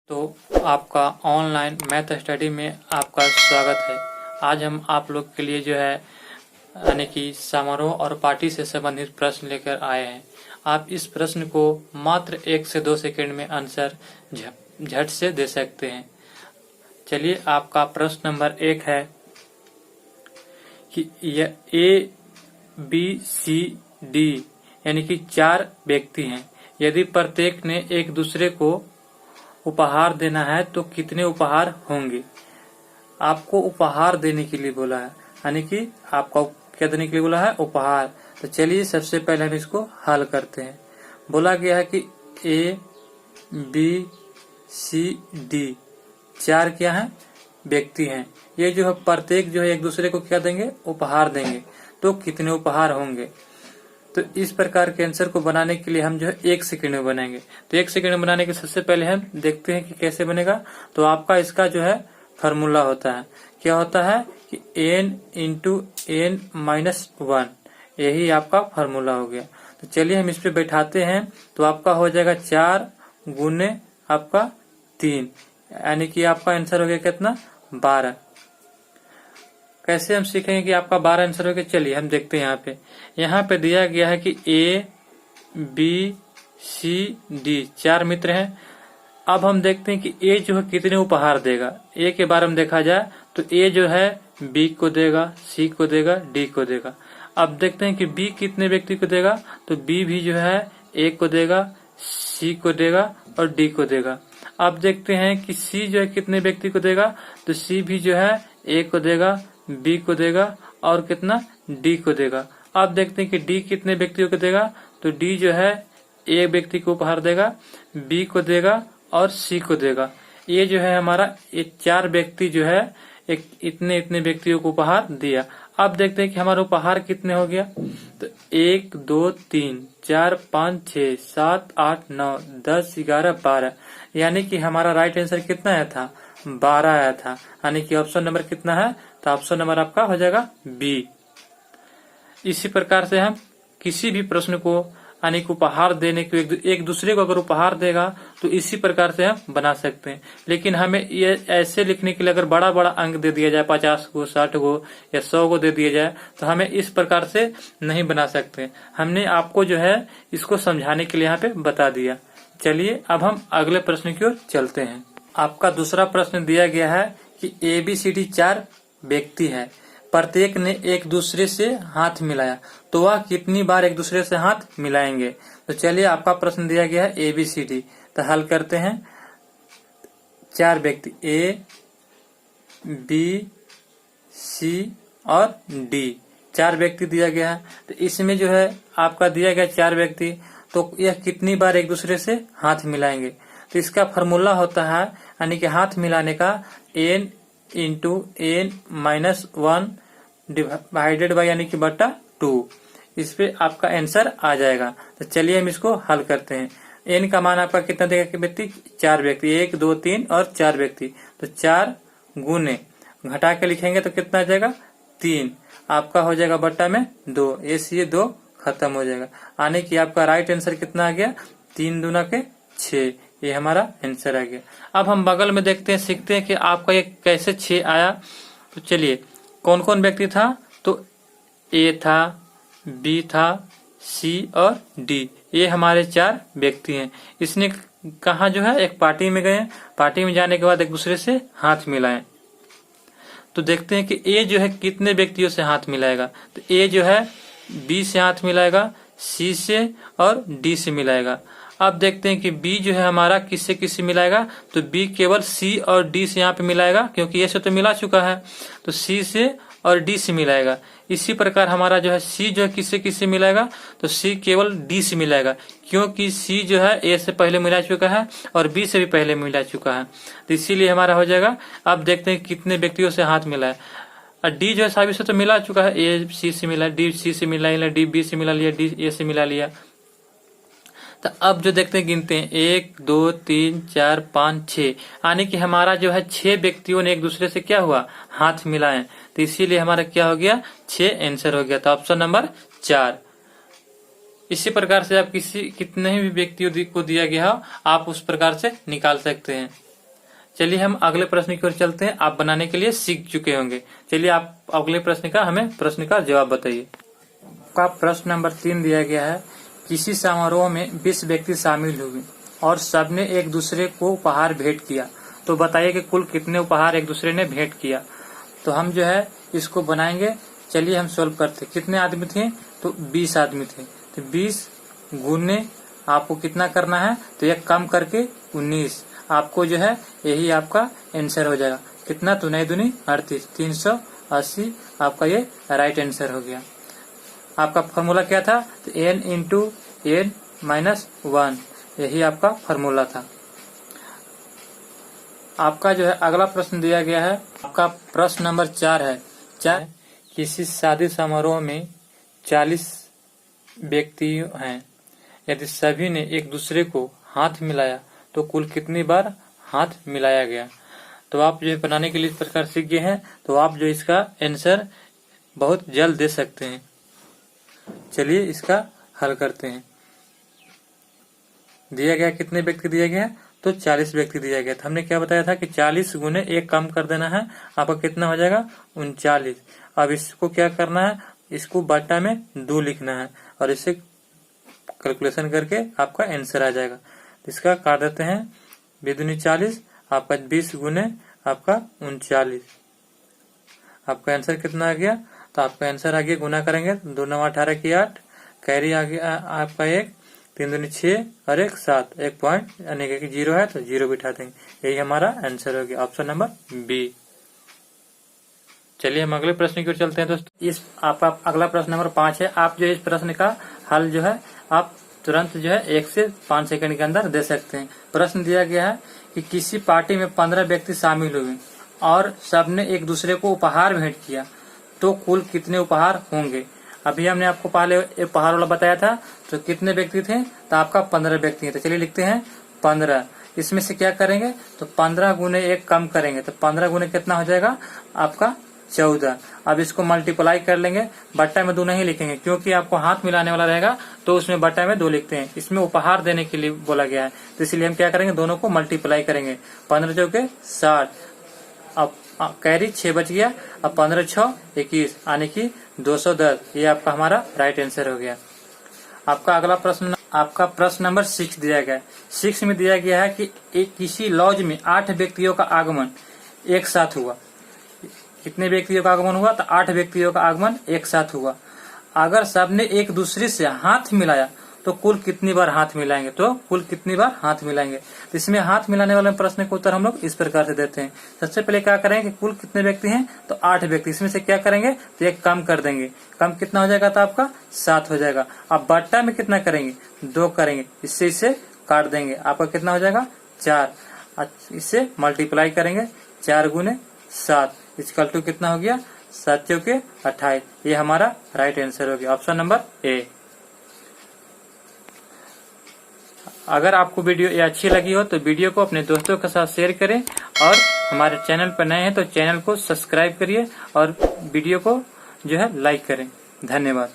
तो आपका online math study में आपका स्वागत है। आज हम आप लोग के लिए जो है यानी कि समारोह और पार्टी से संबंधित प्रश्न लेकर आए हैं। आप इस प्रश्न को मात्र 1 से 2 सेकंड में आंसर झट से दे सकते हैं। चलिए, आपका प्रश्न नंबर 1 है कि यह ए बी सी डी यानी कि 4 व्यक्ति हैं। यदि प्रत्येक ने एक दूसरे को उपहार देना है तो कितने उपहार होंगे। आपको उपहार देने के लिए बोला है, यानी कि आपको क्या देने के लिए बोला है, उपहार। तो चलिए, सबसे पहले हम इसको हल करते हैं। बोला गया है कि ए बी सी डी 4 क्या है, व्यक्ति हैं। ये जो है प्रत्येक जो है एक दूसरे को क्या देंगे, उपहार देंगे। तो कितने उपहार होंगे। तो इस प्रकार के आंसर को बनाने के लिए हम जो है 1 सेकंड में बनाएंगे। तो 1 सेकंड में बनाने के सबसे पहले हम देखते हैं कि कैसे बनेगा। तो आपका इसका जो है फार्मूला होता है, क्या होता है कि n इंटू n माइनस 1, यही आपका फार्मूला हो गया। तो चलिए हम इस पे बैठाते हैं। तो आपका हो जाएगा 4 गुने आपका 3, यानी कि आपका आंसर हो गया कितना, 12। कैसे हम सीखेंगे कि आपका 12 आंसर हो गया। चलिए हम देखते हैं। यहाँ पे दिया गया है कि ए बी सी डी 4 मित्र हैं। अब हम देखते हैं कि ए जो है कितने उपहार देगा। ए के बारे में देखा जाए तो ए जो है बी को देगा, सी को देगा, डी को देगा। अब देखते हैं कि बी कितने व्यक्ति को देगा। तो बी भी जो है ए को देगा, सी को देगा और डी को देगा। अब देखते हैं कि सी जो है कितने व्यक्ति को देगा। तो सी भी जो है ए को देगा, बी को देगा और कितना, डी को देगा। अब देखते हैं कि डी कितने व्यक्तियों को देगा। तो डी जो है ए व्यक्ति को उपहार देगा, बी को देगा और सी को देगा। ये जो है हमारा ये 4 व्यक्ति जो है इतने व्यक्तियों को उपहार दिया। अब देखते हैं कि हमारा उपहार कितने हो गया। तो 1 2 3 4 5 6 7 8 9 10 11 12, यानी कि हमारा राइट आंसर कितना आया था, 12 आया था। यानी कि ऑप्शन नंबर कितना है, तो ऑप्शन नंबर आपका हो जाएगा बी। इसी प्रकार से हम किसी भी प्रश्न को यानी कि उपहार देने को एक दूसरे को अगर उपहार देगा तो इसी प्रकार से हम बना सकते हैं। लेकिन हमें ये ऐसे लिखने के लिए अगर बड़ा बड़ा अंक दे दिया जाए, 50 को 60 को या 100 को दे दिया जाए, तो हमें इस प्रकार से नहीं बना सकते। हमने आपको जो है इसको समझाने के लिए यहाँ पे बता दिया। चलिए अब हम अगले प्रश्न की ओर चलते हैं। आपका दूसरा प्रश्न दिया गया है कि ए बी सी डी 4 व्यक्ति है। प्रत्येक ने एक दूसरे से हाथ मिलाया तो वह कितनी बार एक दूसरे से हाथ मिलाएंगे। तो चलिए, आपका प्रश्न दिया गया है ए बी सी डी। तो हल करते हैं। 4 व्यक्ति ए बी सी और डी 4 व्यक्ति दिया गया है। तो इसमें जो है आपका दिया गया 4 व्यक्ति, तो यह कितनी बार एक दूसरे से हाथ मिलाएंगे। तो इसका फार्मूला होता है, यानी कि हाथ मिलाने का n into n minus 1 divided by यानी कि बटा 2। इस पे आपका आंसर आ जाएगा। तो चलिए हम इसको हल करते हैं। n का मान आपका कितना देगा व्यक्ति, 4 व्यक्ति, 1 2 3 और 4 व्यक्ति। तो 4 गुने घटा के लिखेंगे तो कितना आ जाएगा, 3। आपका हो जाएगा बट्टा में 2, ये 2 खत्म हो जाएगा। यानी कि आपका राइट आंसर कितना आ गया, 3 दूना के 6, ये हमारा आंसर आ गया। अब हम बगल में देखते हैं, सीखते हैं कि आपका ये कैसे 6 आया। तो चलिए, कौन कौन व्यक्ति था। तो ए था, बी था, सी और डी, ये हमारे 4 व्यक्ति हैं। इसने कहा जो है एक पार्टी में गए, पार्टी में जाने के बाद एक दूसरे से हाथ मिलाएं। तो देखते हैं कि ए जो है कितने व्यक्तियों से हाथ मिलाएगा। तो ए जो है बी से हाथ मिलाएगा, सी से और डी से मिलाएगा। अब देखते हैं कि बी जो है हमारा किससे किससे मिलाएगा। तो बी केवल सी और डी से यहाँ पे मिलाएगा, क्योंकि ये से तो मिला चुका है। तो सी से और डी से मिलाएगा। इसी प्रकार हमारा जो है सी जो है किससे किससे मिलाएगा। तो सी केवल डी से मिलाएगा, क्योंकि सी जो है ए से पहले मिला चुका है और बी से भी पहले मिला चुका है। तो इसीलिए हमारा हो जाएगा। अब देखते हैं कितने व्यक्तियों से हाथ मिला है। और डी जो है सभी से तो मिला चुका है, ए सी से मिला, डी सी से मिला लिया, डी बी से मिला लिया, डी ए से मिला लिया। तो अब जो देखते हैं, गिनते हैं 1 2 3 4 5 6, यानी कि हमारा जो है 6 व्यक्तियों ने एक दूसरे से क्या हुआ, हाथ मिलाए। तो इसीलिए हमारा क्या हो गया, 6 आंसर हो गया। तो ऑप्शन नंबर 4। इसी प्रकार से आप कितने भी व्यक्तियों को दिया गया हो, आप उस प्रकार से निकाल सकते हैं। चलिए हम अगले प्रश्न की ओर चलते हैं। आप बनाने के लिए सीख चुके होंगे। चलिए आप अगले प्रश्न का हमें प्रश्न का जवाब बताइए। आपका प्रश्न नंबर 3 दिया गया है, किसी समारोह में 20 व्यक्ति शामिल हुए और सबने एक दूसरे को उपहार भेंट किया, तो बताइए कि कुल कितने उपहार एक दूसरे ने भेंट किया। तो हम जो है इसको बनाएंगे। चलिए हम सोल्व करते। कितने आदमी थे? तो 20 आदमी थे। तो 20 गुने आपको कितना करना है, तो एक कम करके 19। आपको जो है यही आपका आंसर हो जाएगा। कितना? तो 9 दूनी 38, 380 आपका ये राइट आंसर हो गया। आपका फॉर्मूला क्या था? तो n इंटू n माइनस 1, यही आपका फॉर्मूला था। आपका जो है अगला प्रश्न दिया गया है। आपका प्रश्न नंबर 4 है। किसी शादी समारोह में 40 व्यक्ति हैं। यदि सभी ने एक दूसरे को हाथ मिलाया तो कुल कितनी बार हाथ मिलाया गया। तो आप जो है बनाने के लिए इस प्रकार सीख गए हैं, तो आप जो इसका आंसर बहुत जल्द दे सकते हैं। चलिए इसका हल करते हैं। दिया गया कितने व्यक्ति दिया गया? तो 40 व्यक्ति दिया गया था। हमने क्या बताया था कि 40 गुने 1 कम कर देना है, आपका कितना हो जाएगा? 39। अब इसको क्या करना है? इसको बट्टा में 2 लिखना है और इसे कैलकुलेशन करके आपका आंसर आ जाएगा। इसका काट देते हैं। 2 दूनी 40, आपका 20 गुने आपका 39। आपका आंसर कितना आ गया? तो आपका आंसर आ गया, गुना करेंगे 2 9 18 की 8, कैरी आ गया आपका 1, 3 दूनी 6 और 1 7, 1 पॉइंट यानी कि 0 है तो 0 बिठा देंगे। यही हमारा आंसर हो गया, ऑप्शन नंबर बी। चलिए हम अगले प्रश्न की ओर चलते हैं दोस्तों। इस आपका अगला प्रश्न नंबर 5 है। आप जो इस प्रश्न का हल जो है आप तुरंत जो है 1 से 5 सेकंड के अंदर दे सकते हैं। प्रश्न दिया गया है कि किसी पार्टी में 15 व्यक्ति शामिल हुए और सबने एक दूसरे को उपहार भेंट किया, तो कुल कितने उपहार होंगे। अभी हमने आपको पहले उपहार वाला बताया था, तो कितने व्यक्ति थे? तो आपका 15 व्यक्ति हैं। तो चलिए लिखते हैं 15। इसमें से क्या करेंगे? तो 15 गुने 1 कम करेंगे, तो 15 गुने कितना हो जाएगा? आपका 14। अब इसको मल्टीप्लाई कर लेंगे। बट्टा में 2 नहीं लिखेंगे क्योंकि आपको हाथ मिलाने वाला रहेगा, तो उसमें बट्टा में 2 लिखते हैं। इसमें उपहार देने के लिए बोला गया है, तो इसलिए हम क्या करेंगे? दोनों को मल्टीप्लाई करेंगे। 15 चौके 60, अब कैरी 6 बच गया। अब 15 6 21 यानी कि 210। ये आपका हमारा राइट आंसर हो गया। आपका अगला प्रश्न आपका प्रश्न नंबर 6 दिया गया है। 6 में दिया गया है कि किसी लॉज में 8 व्यक्तियों का आगमन एक साथ हुआ। कितने व्यक्तियों का आगमन हुआ? तो 8 व्यक्तियों का आगमन एक साथ हुआ। अगर सबने एक दूसरे से हाथ मिलाया तो कुल कितनी बार हाथ मिलाएंगे? तो कुल कितनी बार हाथ मिलाएंगे। तो इसमें हाथ मिलाने वाले प्रश्न का उत्तर हम लोग इस प्रकार से देते हैं। सबसे पहले क्या करेंगे? कुल कितने व्यक्ति हैं? तो 8 व्यक्ति। इसमें से क्या करेंगे? तो 1 कम कर देंगे। कम कितना हो जाएगा? तो आपका 7 हो जाएगा। अब बट्टा में कितना करेंगे? 2 करेंगे। इससे इसे काट देंगे। आपका कितना हो जाएगा? 4। इससे मल्टीप्लाई करेंगे। 4 गुने 7 इसका टू कितना हो गया? 7 चौके 28। ये हमारा राइट आंसर हो गया, ऑप्शन नंबर ए। अगर आपको वीडियो ये अच्छी लगी हो तो वीडियो को अपने दोस्तों के साथ शेयर करें और हमारे चैनल पर नए हैं तो चैनल को सब्सक्राइब करिए और वीडियो को जो है लाइक करें। धन्यवाद।